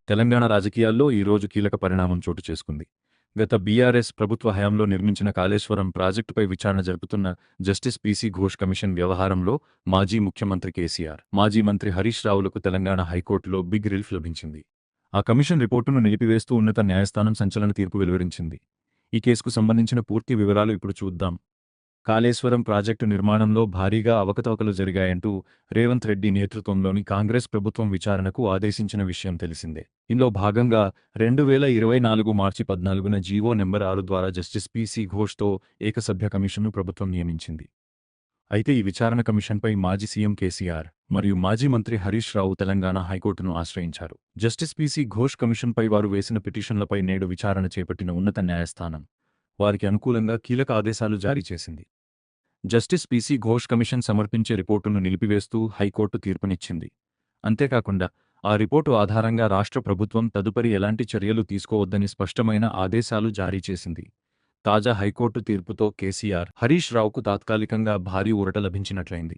తెలంగాణ రాజకీయాల్లో ఈరోజు కీలక పరిణామం చోటు చేసుకుంది. గత బీఆర్ఎస్ ప్రభుత్వ హయాంలో నిర్మించిన కాళేశ్వరం ప్రాజెక్టుపై విచారణ జరుపుతున్న జస్టిస్ పీసీ ఘోష్ కమిషన్ వ్యవహారంలో మాజీ ముఖ్యమంత్రి కేసీఆర్, మాజీ మంత్రి హరీష్ రావులకు తెలంగాణ హైకోర్టులో బిగ్ రిలీఫ్ లభించింది. ఆ కమిషన్ రిపోర్టును నిలిపివేస్తూ ఉన్నత న్యాయస్థానం సంచలన తీర్పు వెలువరించింది. ఈ కేసుకు సంబంధించిన పూర్తి వివరాలు ఇప్పుడు చూద్దాం. కాళేశ్వరం ప్రాజెక్టు నిర్మాణంలో భారీగా అవకతవకలు జరిగాయంటూ రేవంత్ రెడ్డి నేతృత్వంలోని కాంగ్రెస్ ప్రభుత్వం విచారణకు ఆదేశించిన విషయం తెలిసిందే. ఇందులో భాగంగా 2024 మార్చి 14న జీవో నెంబర్ 6 ద్వారా జస్టిస్ పీసీ ఘోష్తో ఏకసభ్య కమిషన్ను ప్రభుత్వం నియమించింది. అయితే ఈ విచారణ కమిషన్పై మాజీ సీఎం కేసీఆర్ మరియు మాజీ మంత్రి హరీష్ రావు తెలంగాణ హైకోర్టును ఆశ్రయించారు. జస్టిస్ పీసీ ఘోష్ కమిషన్పై వారు వేసిన పిటిషన్లపై నేడు విచారణ చేపట్టిన ఉన్నత న్యాయస్థానం వారికి అనుకూలంగా కీలక ఆదేశాలు జారీ చేసింది. జస్టిస్ పీసీ ఘోష్ కమిషన్ సమర్పించే రిపోర్టును నిలిపివేస్తూ హైకోర్టు తీర్పునిచ్చింది. అంతేకాకుండా ఆ రిపోర్టు ఆధారంగా రాష్ట్ర ప్రభుత్వం తదుపరి ఎలాంటి చర్యలు తీసుకోవద్దని స్పష్టమైన ఆదేశాలు జారీ చేసింది. తాజా హైకోర్టు తీర్పుతో కేసీఆర్, హరీష్ రావుకు తాత్కాలికంగా భారీ ఊరట లభించినట్లయింది.